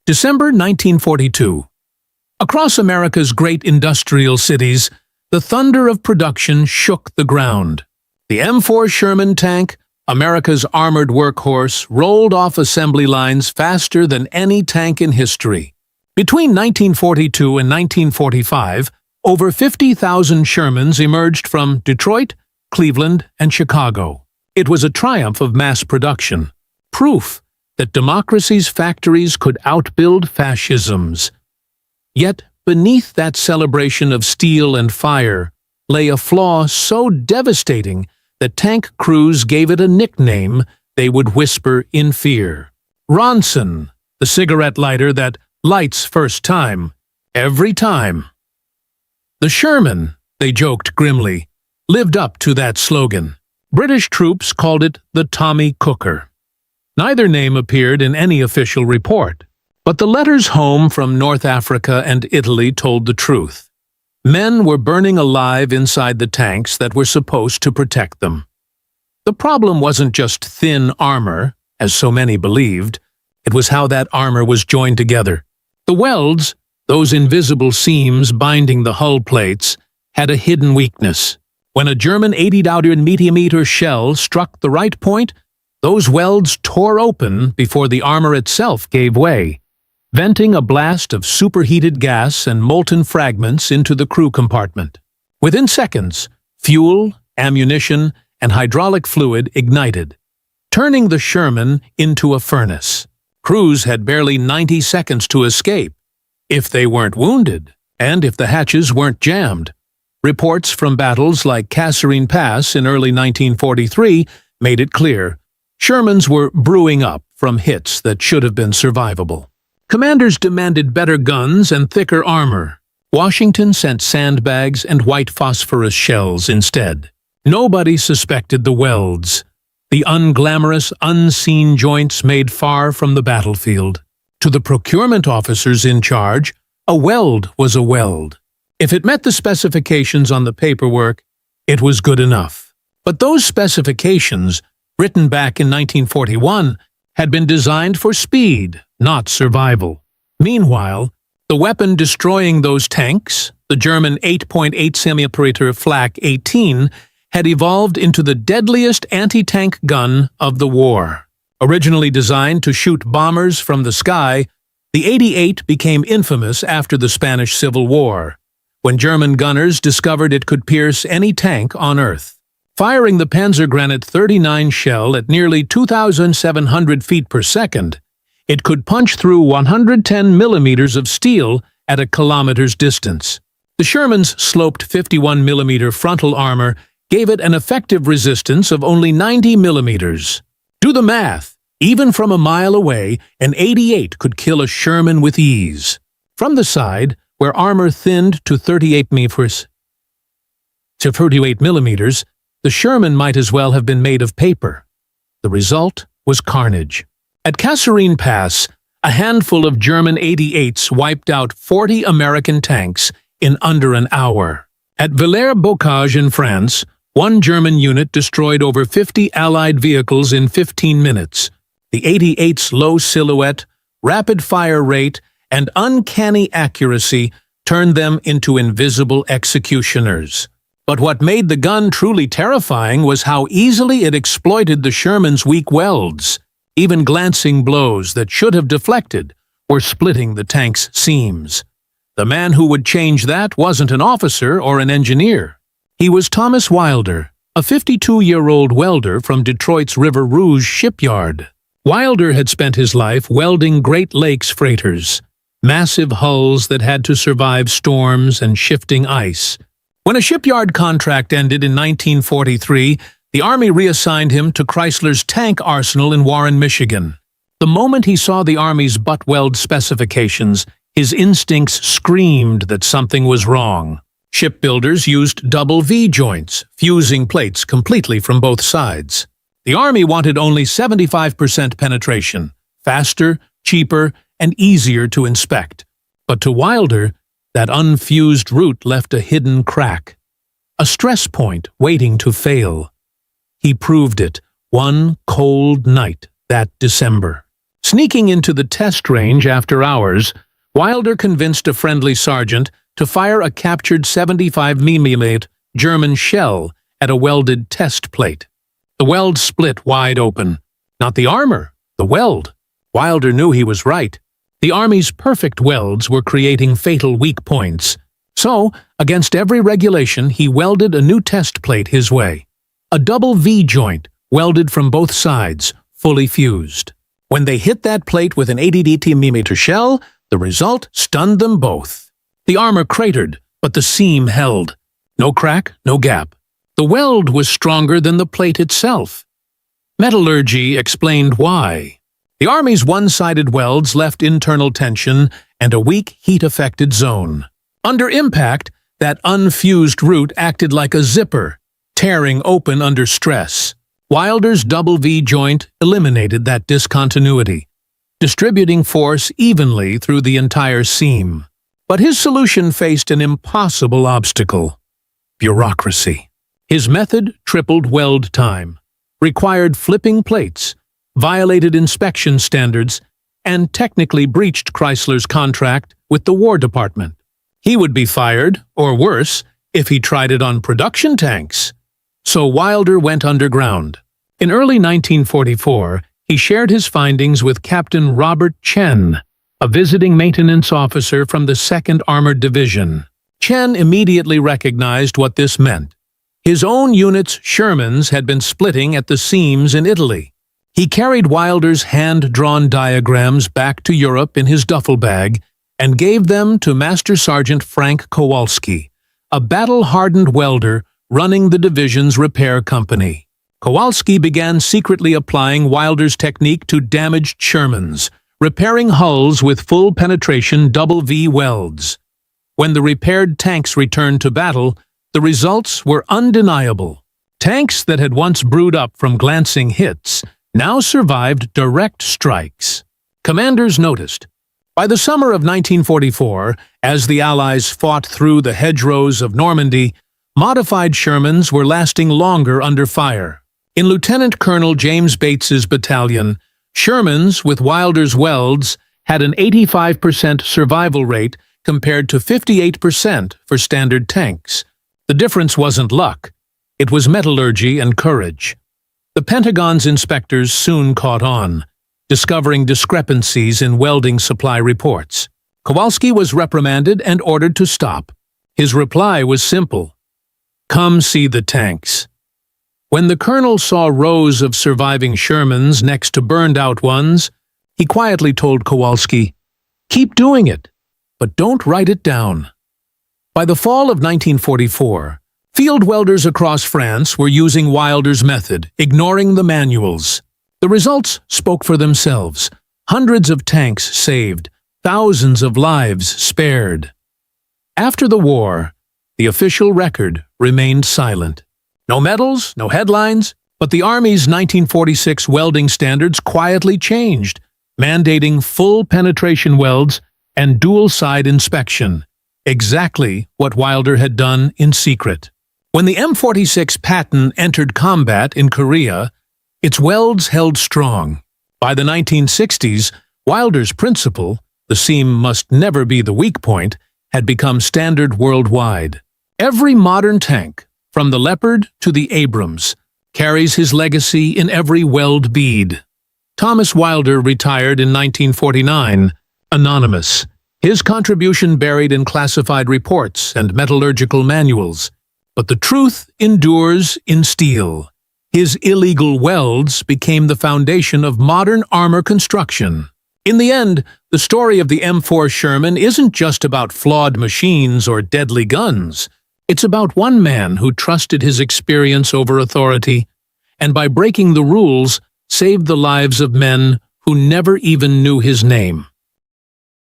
December 1942. Across America's great industrial cities, the thunder of production shook the ground. The M4 Sherman tank, America's armored workhorse, rolled off assembly lines faster than any tank in history. Between 1942 and 1945, over 50,000 Shermans emerged from Detroit, Cleveland, and Chicago. It was a triumph of mass production, proof that democracy's factories could outbuild fascism's. Yet, beneath that celebration of steel and fire, lay a flaw so devastating that tank crews gave it a nickname they would whisper in fear. Ronson, the cigarette lighter that lights first time, every time. The Sherman, they joked grimly, lived up to that slogan. British troops called it the Tommy Cooker. Neither name appeared in any official report, but the letters home from North Africa and Italy told the truth. Men were burning alive inside the tanks that were supposed to protect them. The problem wasn't just thin armor, as so many believed. It was how that armor was joined together. The welds, those invisible seams binding the hull plates, had a hidden weakness. When a German 80-millimeter shell struck the right point, those welds tore open before the armor itself gave way, venting a blast of superheated gas and molten fragments into the crew compartment. Within seconds, fuel, ammunition, and hydraulic fluid ignited, turning the Sherman into a furnace. Crews had barely 90 seconds to escape, if they weren't wounded, and if the hatches weren't jammed. Reports from battles like Kasserine Pass in early 1943 made it clear Shermans were brewing up from hits that should have been survivable. Commanders demanded better guns and thicker armor. Washington sent sandbags and white phosphorus shells instead. Nobody suspected the welds, the unglamorous, unseen joints made far from the battlefield. To the procurement officers in charge, a weld was a weld. If it met the specifications on the paperwork, it was good enough. But those specifications, written back in 1941, had been designed for speed, not survival. Meanwhile, the weapon destroying those tanks, the German 8.8-centimeter flak 18, had evolved into the deadliest anti-tank gun of the war. Originally designed to shoot bombers from the sky, the 88 became infamous after the Spanish Civil War, when German gunners discovered it could pierce any tank on Earth. Firing the Panzergranate 39 shell at nearly 2,700 feet per second, it could punch through 110 millimeters of steel at a kilometer's distance. The Sherman's sloped 51 millimeter frontal armor gave it an effective resistance of only 90 millimeters. Do the math. Even from a mile away, an 88 could kill a Sherman with ease. From the side, where armor thinned to 38 millimeters, the Sherman might as well have been made of paper. The result was carnage. At Kasserine Pass, a handful of German 88s wiped out 40 American tanks in under an hour. At Villers-Bocage in France, one German unit destroyed over 50 Allied vehicles in 15 minutes. The 88's low silhouette, rapid fire rate, and uncanny accuracy turned them into invisible executioners. But what made the gun truly terrifying was how easily it exploited the Sherman's weak welds. Even glancing blows that should have deflected were splitting the tank's seams. The man who would change that wasn't an officer or an engineer. He was Thomas Welder, a 52-year-old welder from Detroit's River Rouge shipyard. Welder had spent his life welding Great Lakes freighters, massive hulls that had to survive storms and shifting ice. When a shipyard contract ended in 1943, the Army reassigned him to Chrysler's tank arsenal in Warren, Michigan. The moment he saw the Army's butt weld specifications, his instincts screamed that something was wrong. Shipbuilders used double V joints, fusing plates completely from both sides. The Army wanted only 75% penetration, faster, cheaper, and easier to inspect. But to Welder, that unfused route left a hidden crack, a stress point waiting to fail. He proved it one cold night that December. Sneaking into the test range after hours, Welder convinced a friendly sergeant to fire a captured 75mm German shell at a welded test plate. The weld split wide open. Not the armor, the weld. Welder knew he was right. The Army's perfect welds were creating fatal weak points. So, against every regulation, he welded a new test plate his way. A double V joint, welded from both sides, fully fused. When they hit that plate with an 80mm shell, the result stunned them both. The armor cratered, but the seam held. No crack, no gap. The weld was stronger than the plate itself. Metallurgy explained why. The Army's one-sided welds left internal tension and a weak heat-affected zone. Under impact, that unfused root acted like a zipper, tearing open under stress. Welder's double V joint eliminated that discontinuity, distributing force evenly through the entire seam. But his solution faced an impossible obstacle: bureaucracy. His method tripled weld time, required flipping plates, violated inspection standards, and technically breached Chrysler's contract with the War Department. He would be fired, or worse, if he tried it on production tanks. So Welder went underground. In early 1944, he shared his findings with Captain Robert Chen, a visiting maintenance officer from the 2nd Armored Division. Chen immediately recognized what this meant. His own unit's Shermans had been splitting at the seams in Italy. He carried Welder's hand-drawn diagrams back to Europe in his duffel bag and gave them to Master Sergeant Frank Kowalski, a battle-hardened welder running the division's repair company. Kowalski began secretly applying Welder's technique to damaged Shermans, repairing hulls with full penetration double V welds. When the repaired tanks returned to battle, the results were undeniable. Tanks that had once brewed up from glancing hits now survived direct strikes. Commanders noticed. By the summer of 1944, as the Allies fought through the hedgerows of Normandy, modified Shermans were lasting longer under fire. In Lieutenant Colonel James Bates's battalion, Shermans with Welder's welds had an 85% survival rate compared to 58% for standard tanks. The difference wasn't luck. It was metallurgy and courage. The Pentagon's inspectors soon caught on, discovering discrepancies in welding supply reports. Kowalski was reprimanded and ordered to stop. His reply was simple: "Come see the tanks." When the colonel saw rows of surviving Shermans next to burned-out ones, he quietly told Kowalski, "Keep doing it, but don't write it down." By the fall of 1944, field welders across France were using Welder's method, ignoring the manuals. The results spoke for themselves. Hundreds of tanks saved, thousands of lives spared. After the war, the official record remained silent. No medals, no headlines, but the Army's 1946 welding standards quietly changed, mandating full penetration welds and dual-side inspection, exactly what Welder had done in secret. When the M46 Patton entered combat in Korea, its welds held strong. By the 1960s, Welder's principle, "the seam must never be the weak point," had become standard worldwide. Every modern tank, from the Leopard to the Abrams, carries his legacy in every weld bead. Thomas Welder retired in 1949, anonymous, his contribution buried in classified reports and metallurgical manuals. But the truth endures in steel. His illegal welds became the foundation of modern armor construction. In the end, the story of the M4 Sherman isn't just about flawed machines or deadly guns. It's about one man who trusted his experience over authority, and by breaking the rules, saved the lives of men who never even knew his name.